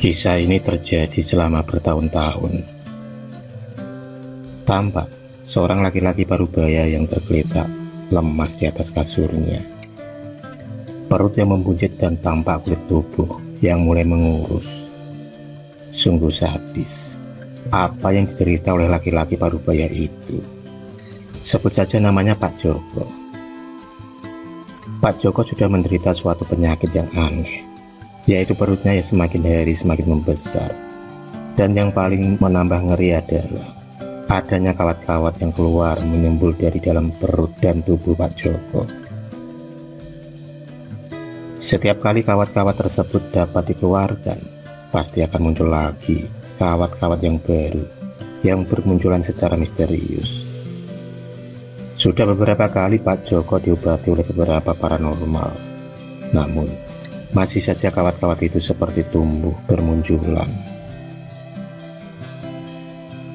Kisah ini terjadi selama bertahun-tahun. Tampak seorang laki-laki parubaya yang tergeletak lemas di atas kasurnya. Perut yang membuncit dan tampak kulit tubuh yang mulai mengurus. Sungguh sadis apa yang diderita oleh laki-laki parubaya itu. Sebut saja namanya Pak Joko. Pak Joko sudah menderita suatu penyakit yang aneh, yaitu perutnya yang semakin hari semakin membesar. Dan yang paling menambah ngeri adalah adanya kawat-kawat yang keluar menyembul dari dalam perut dan tubuh Pak Joko. Setiap kali kawat-kawat tersebut dapat dikeluarkan, pasti akan muncul lagi kawat-kawat yang baru yang bermunculan secara misterius. Sudah beberapa kali Pak Joko diobati oleh beberapa paranormal, namun masih saja kawat-kawat itu seperti tumbuh bermunculan.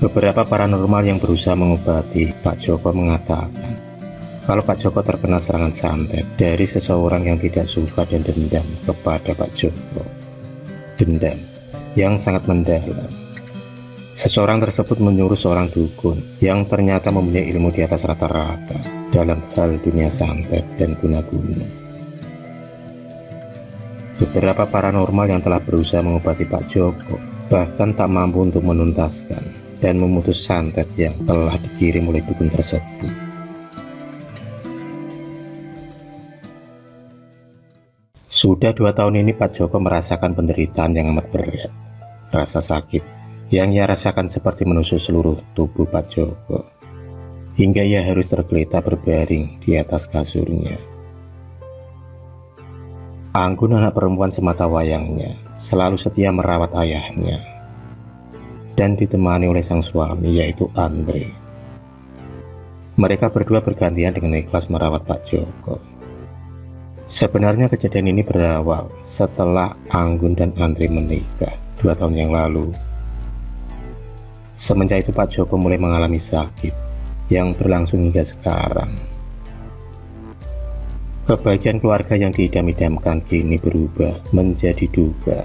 Beberapa paranormal yang berusaha mengobati Pak Joko mengatakan kalau Pak Joko terkena serangan santet dari seseorang yang tidak suka dan dendam kepada Pak Joko. Dendam yang sangat mendalam. Seseorang tersebut menyuruh seorang dukun yang ternyata mempunyai ilmu di atas rata-rata dalam hal dunia santet dan guna-guna. Beberapa paranormal yang telah berusaha mengobati Pak Joko bahkan tak mampu untuk menuntaskan dan memutus santet yang telah dikirim oleh dukun tersebut. Sudah 2 tahun ini Pak Joko merasakan penderitaan yang amat berat. Rasa sakit yang ia rasakan seperti menusuk seluruh tubuh Pak Joko, hingga ia harus tergeletak berbaring di atas kasurnya. Anggun, anak perempuan semata wayangnya, selalu setia merawat ayahnya dan ditemani oleh sang suami, yaitu Andre. Mereka berdua bergantian dengan ikhlas merawat Pak Joko. Sebenarnya kejadian ini berawal setelah Anggun dan Andre menikah 2 tahun yang lalu. Semenjak itu Pak Joko mulai mengalami sakit yang berlangsung hingga sekarang. Kebahagiaan keluarga yang diidam-idamkan kini berubah menjadi duka.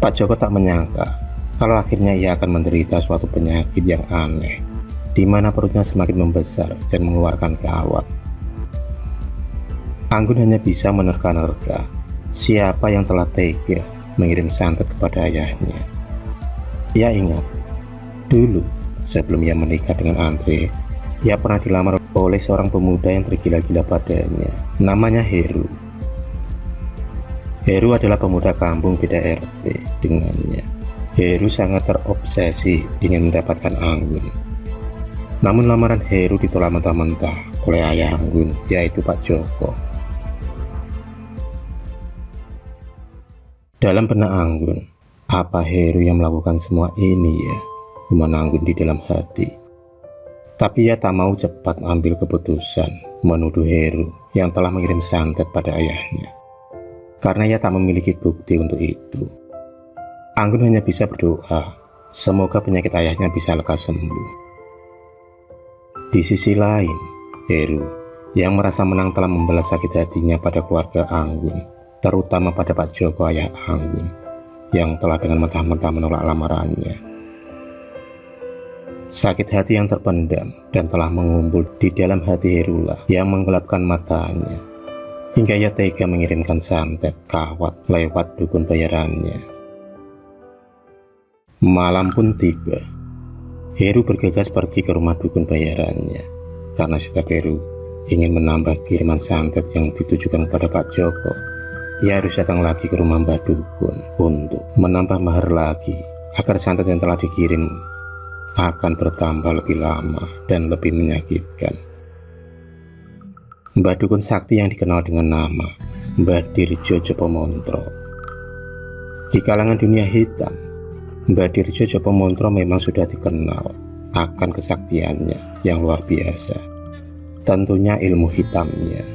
Pak Joko tak menyangka kalau akhirnya ia akan menderita suatu penyakit yang aneh, di mana perutnya semakin membesar dan mengeluarkan kawat. Anggun hanya bisa menerka-nerka siapa yang telah tega mengirim santet kepada ayahnya. Ia ingat, dulu sebelum ia menikah dengan Andre, ia pernah dilamar oleh seorang pemuda yang tergila-gila padanya. Namanya Heru. Heru adalah pemuda kampung beda RT dengannya. Heru sangat terobsesi ingin mendapatkan Anggun. Namun lamaran Heru ditolak mentah-mentah oleh ayah Anggun, yaitu Pak Joko. Dalam benak Anggun, apa Heru yang melakukan semua ini ya? Gimana Anggun di dalam hati. Tapi ia tak mau cepat ambil keputusan menuduh Heru yang telah mengirim santet pada ayahnya, karena ia tak memiliki bukti untuk itu. Anggun hanya bisa berdoa semoga penyakit ayahnya bisa lekas sembuh. Di sisi lain, Heru yang merasa menang telah membalas sakit hatinya pada keluarga Anggun, terutama pada Pak Joko ayah Anggun yang telah dengan mentah-mentah menolak lamarannya. Sakit hati yang terpendam dan telah mengumpul di dalam hati Herulah yang menggelapkan matanya, hingga ia tega mengirimkan santet kawat lewat dukun bayarannya. Malam pun tiba. Heru bergegas pergi ke rumah dukun bayarannya, karena setiap Heru ingin menambah kiriman santet yang ditujukan kepada Pak Joko. Ia harus datang lagi ke rumah Mbah Dukun untuk menambah mahar lagi, agar santet yang telah dikirim akan bertambah lebih lama dan lebih menyakitkan. Mbah Dukun sakti yang dikenal dengan nama Mbah Dirjo Jopomontro. Di kalangan dunia hitam, Mbah Dirjo Jopomontro memang sudah dikenal akan kesaktiannya yang luar biasa, tentunya ilmu hitamnya.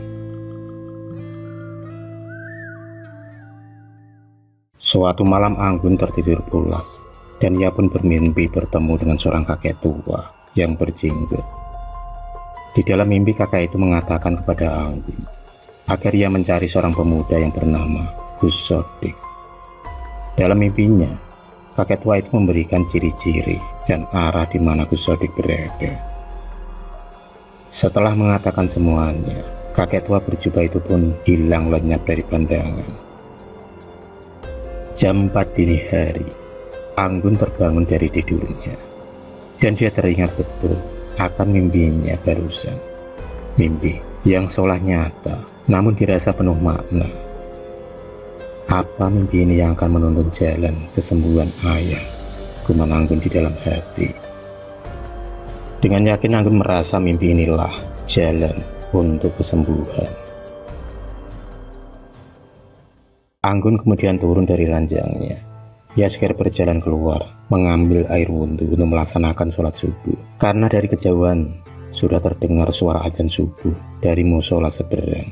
Suatu malam Anggun tertidur pulas, dan ia pun bermimpi bertemu dengan seorang kakek tua yang berjenggot. Di dalam mimpi kakek itu mengatakan kepada Anggun agar ia mencari seorang pemuda yang bernama Gus Sodik. Dalam mimpinya, kakek tua itu memberikan ciri-ciri dan arah di mana Gus Sodik berada. Setelah mengatakan semuanya, kakek tua berjubah itu pun hilang lenyap dari pandangan. Jam 4 dini hari, Anggun terbangun dari tidurnya, dan dia teringat betul akan mimpinya barusan. Mimpi yang seolah nyata, namun dirasa penuh makna. Apa mimpi ini yang akan menuntun jalan kesembuhan ayah? Gumam Anggun di dalam hati. Dengan yakin Anggun merasa mimpi inilah jalan untuk kesembuhan. Anggun kemudian turun dari ranjangnya. Ia segera berjalan keluar, mengambil air wudhu untuk melaksanakan sholat subuh. Karena dari kejauhan sudah terdengar suara azan subuh dari musola seberang.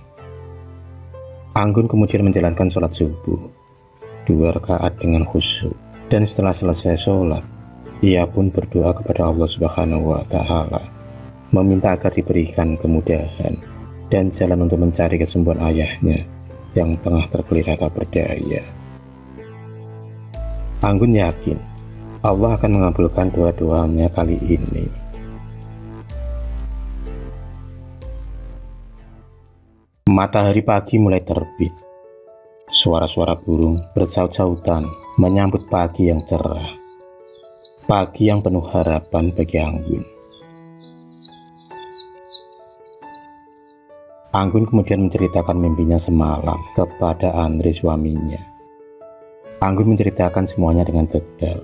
Anggun kemudian menjalankan sholat subuh 2 rakaat dengan khusyuk, dan setelah selesai sholat, ia pun berdoa kepada Allah Subhanahu wa Ta'ala, meminta agar diberikan kemudahan dan jalan untuk mencari kesembuhan ayahnya yang tengah tergeliat tak berdaya. Anggun yakin Allah akan mengabulkan doa-doanya kali ini. Matahari pagi mulai terbit. Suara-suara burung bersaut-sautan menyambut pagi yang cerah. Pagi yang penuh harapan bagi Anggun. Anggun kemudian menceritakan mimpinya semalam kepada Andre suaminya. Anggun menceritakan semuanya dengan detail.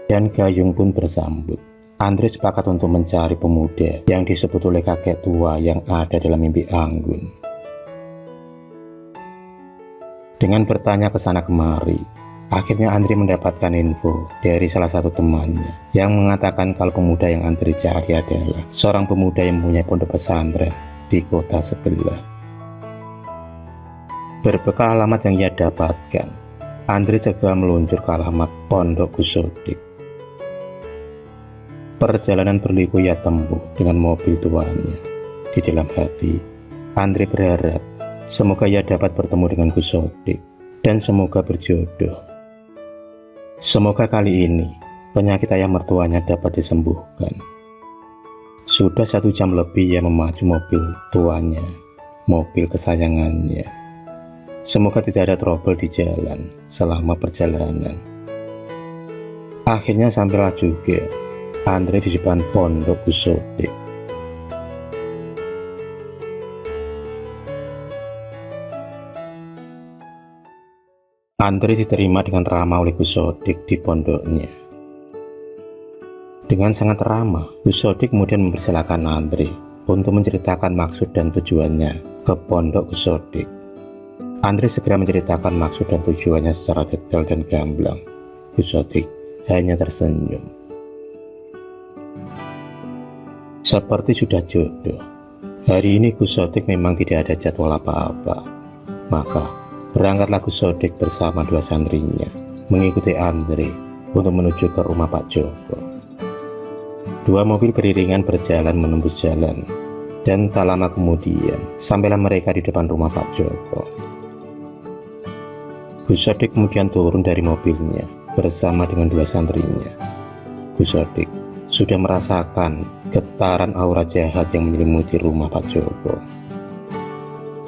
Dan Gayung pun bersambut. Andre sepakat untuk mencari pemuda yang disebut oleh kakek tua yang ada dalam mimpi Anggun. Dengan bertanya ke sana kemari, akhirnya Andre mendapatkan info dari salah satu temannya yang mengatakan kalau pemuda yang Andre cari adalah seorang pemuda yang mempunyai pondok pesantren di kota sebelah. Berbekal alamat yang ia dapatkan, Andre segera meluncur ke alamat pondok Gus Sodik. Perjalanan berliku ia tempuh dengan mobil tuanya. Di dalam hati, Andre berharap semoga ia dapat bertemu dengan Gus Sodik dan semoga berjodoh. Semoga kali ini penyakit ayah mertuanya dapat disembuhkan. Sudah 1 jam lebih ia memacu mobil tuanya, mobil kesayangannya. Semoga tidak ada trouble di jalan selama perjalanan. Akhirnya sampailah juga Andre di depan pondok Gus Sodik. Andre diterima dengan ramah oleh Gus Sodik di pondoknya. Dengan sangat ramah, Gus Sodik kemudian mempersilahkan Andre untuk menceritakan maksud dan tujuannya ke pondok Gus Sodik. Andre segera menceritakan maksud dan tujuannya secara detail dan gamblang. Gus Sodik hanya tersenyum. Seperti sudah jodoh, hari ini Gus Sodik memang tidak ada jadwal apa-apa. Maka berangkatlah Gus Sodik bersama 2 santrinya mengikuti Andre untuk menuju ke rumah Pak Joko. 2 mobil beriringan berjalan menembus jalan, dan tak lama kemudian sampailah mereka di depan rumah Pak Joko. Gus Sodik kemudian turun dari mobilnya bersama dengan 2 santrinya. Gus Sodik sudah merasakan getaran aura jahat yang menyelimuti rumah Pak Joko.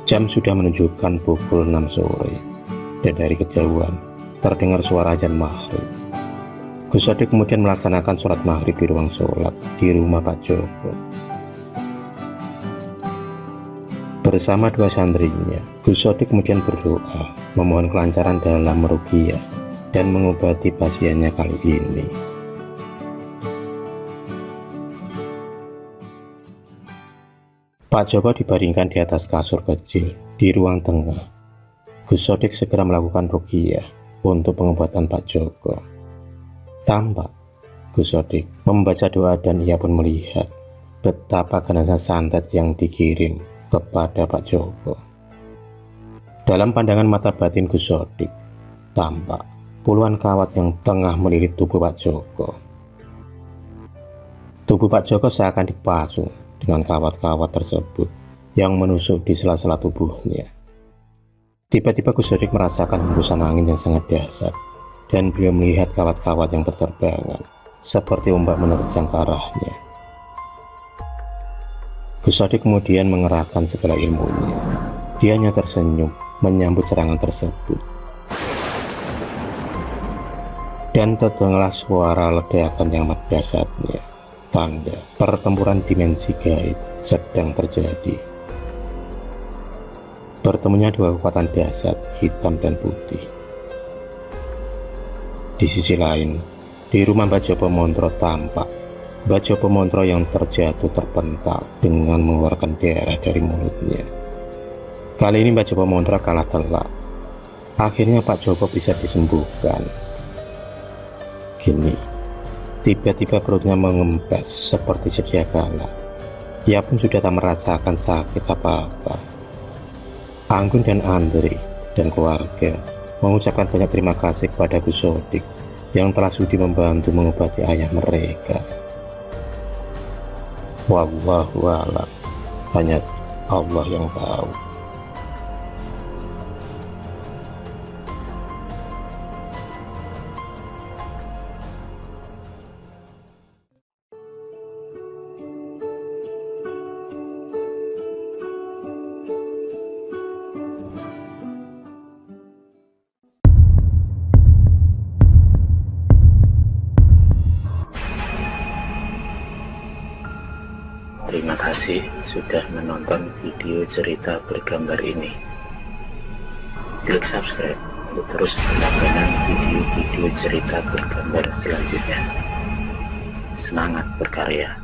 Jam sudah menunjukkan pukul 6 sore, dan dari kejauhan terdengar suara azan maghrib. Gus Sodik kemudian melaksanakan sholat maghrib di ruang sholat di rumah Pak Joko. Bersama 2 santrinya, Gus Sodik kemudian berdoa memohon kelancaran dalam meruqyah dan mengobati pasiennya kali ini. Pak Joko dibaringkan di atas kasur kecil di ruang tengah. Gus Sodik segera melakukan ruqyah untuk pengobatan Pak Joko. Tampak Gus Sodik membaca doa dan ia pun melihat betapa ganasnya santet yang dikirim kepada Pak Joko. Dalam pandangan mata batin Gus Sodik, tampak puluhan kawat yang tengah melilit tubuh Pak Joko. Tubuh Pak Joko seakan dipasung dengan kawat-kawat tersebut yang menusuk di sela-sela tubuhnya. Tiba-tiba Gus Sodik merasakan hembusan angin yang sangat dahsyat, dan beliau melihat kawat-kawat yang berterbangan, seperti ombak menerjang ke arahnya. Gus Sodik kemudian mengerahkan segala ilmunya. Dia hanya tersenyum menyambut serangan tersebut. Dan terdengarlah suara ledakan yang amat dahsyatnya, tanda pertempuran dimensi gaib sedang terjadi. Bertemunya dua kekuatan dahsyat, hitam dan putih. Di sisi lain, di rumah Bajobo Montro tampak Bajobo Montro yang terjatuh terpental dengan mengeluarkan darah dari mulutnya. Kali ini Bajobo Montro kalah telak. Akhirnya Pak Joko bisa disembuhkan. Kini, tiba-tiba perutnya mengempes seperti sedia kala. Ia pun sudah tak merasakan sakit apa-apa. Anggun dan Andre dan keluarga mengucapkan banyak terima kasih kepada Gus Sodik yang telah sudi membantu mengobati ayah mereka. Wallahu a'lam, hanya Allah yang tahu. Terima kasih sudah menonton video cerita bergambar ini. Klik subscribe untuk terus berlangganan video-video cerita bergambar selanjutnya. Semangat berkarya.